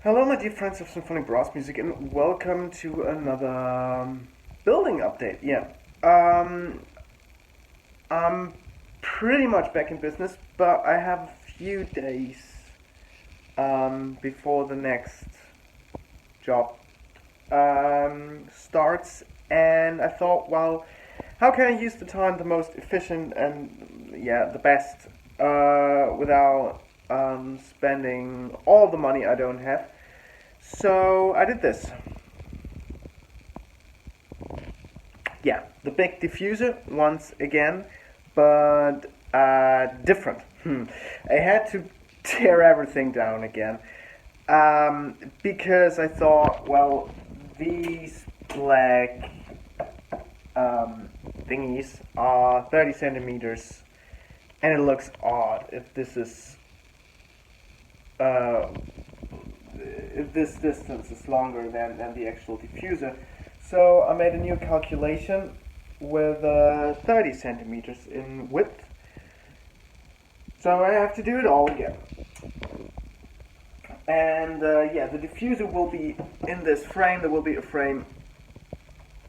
Hello, my dear friends of Symphonic Brass Music, and welcome to another building update. I'm pretty much back in business, but I have a few days before the next job starts, and I thought, well, how can I use the time the most efficient and the best without spending all the money I don't have? So I did this. Yeah, the big diffuser once again, but different. I had to tear everything down again because I thought, well, these black thingies are 30 centimeters, and it looks odd if this is uh, if this distance is longer than the actual diffuser. So I made a new calculation with 30 centimeters in width. So I have to do it all again. And the diffuser will be in this frame. There will be a frame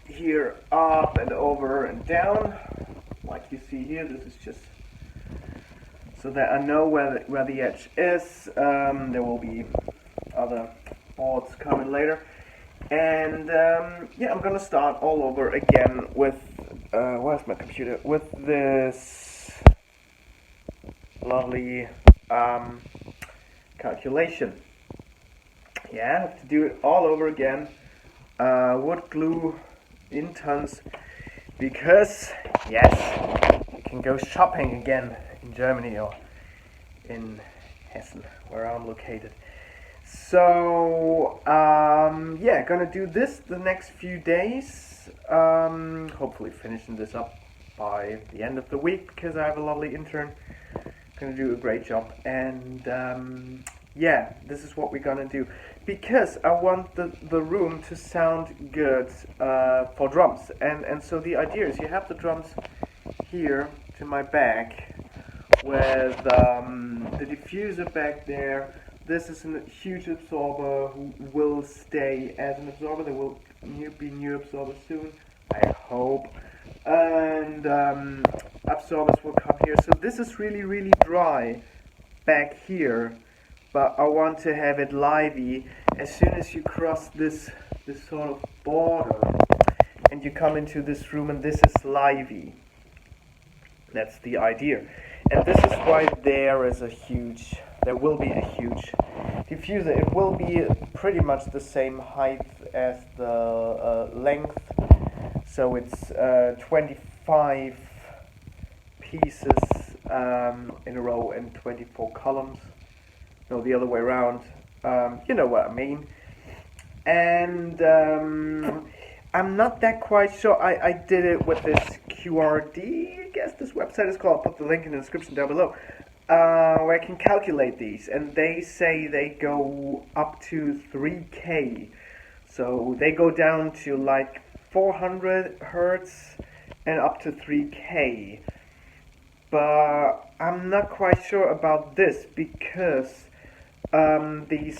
here, up and over and down, like you see here. This is just so that I know where the edge is. There will be other boards coming later. And I'm gonna start all over again with where's my computer? With this lovely calculation. Yeah, I have to do it all over again. Wood glue in tons because yes, you can go shopping again in Germany or in Hessen, where I'm located. So, gonna do this the next few days. Hopefully finishing this up by the end of the week because I have a lovely intern. Gonna do a great job. And, this is what we're gonna do. Because I want the room to sound good for drums. And so the idea is you have the drums here to my back with the diffuser back there. This is a huge absorber who will stay as an absorber. There will be new absorbers soon, I hope. And absorbers will come here. So this is really, really dry back here. But I want to have it lively as soon as you cross this sort of border and you come into this room, and this is lively. That's the idea. And this is why there will be a huge diffuser. It will be pretty much the same height as the length. So it's 25 pieces in a row and 24 columns. No, the other way around. You know what I mean. And I'm not that quite sure. I did it with this QRD, I guess this website is called. I'll put the link in the description down below, where I can calculate these. And they say they go up to 3K. So they go down to like 400 hertz and up to 3K. But I'm not quite sure about this because these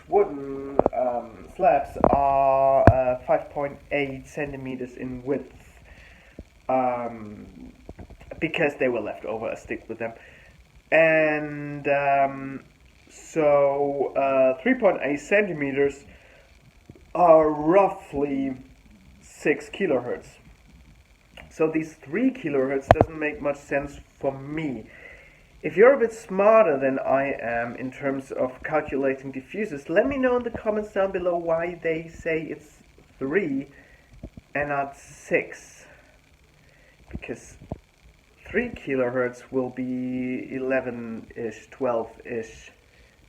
wooden slabs are 5.8 centimeters in width because they were left over. I stick with them, and 3.8 centimeters are roughly 6 kilohertz. So these 3 kilohertz doesn't make much sense for me. If you're a bit smarter than I am in terms of calculating diffusers, let me know in the comments down below why they say it's 3 and not 6. Because 3 kilohertz will be 11-ish, 12-ish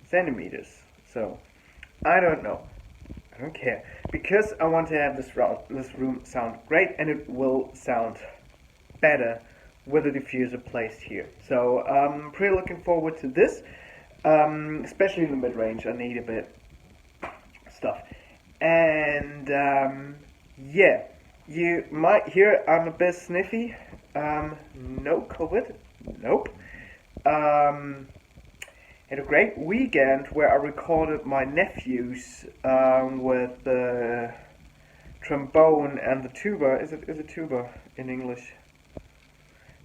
centimeters. So, I don't know. I don't care. Because I want to have this room sound great, and it will sound better with a diffuser placed here. So I'm pretty looking forward to this, especially in the mid-range. I need a bit stuff. And you might hear I'm a bit sniffy. No COVID, nope. had a great weekend where I recorded my nephews with the trombone and the tuba. Is it tuba in English?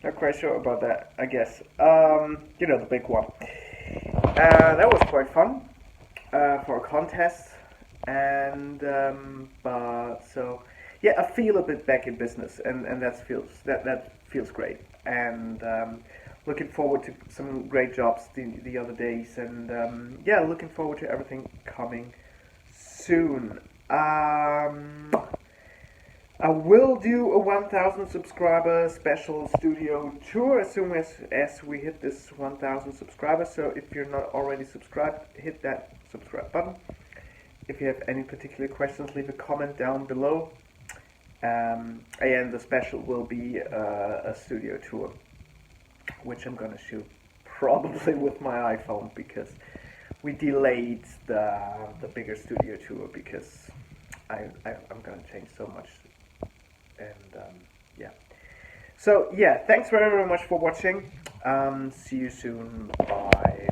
Not quite sure about that, I guess. The big one. That was quite fun for a contest, and but so yeah, I feel a bit back in business, and that feels great, and looking forward to some great jobs the other days, and yeah, looking forward to everything coming soon. I will do a 1,000 subscriber special studio tour as soon as we hit this 1,000 subscribers. So if you're not already subscribed, hit that subscribe button. If you have any particular questions, leave a comment down below. And the special will be a studio tour, which I'm gonna shoot probably with my iPhone, because we delayed the bigger studio tour because I'm gonna change so much. And yeah, so yeah, thanks very much for watching. See you soon. Bye.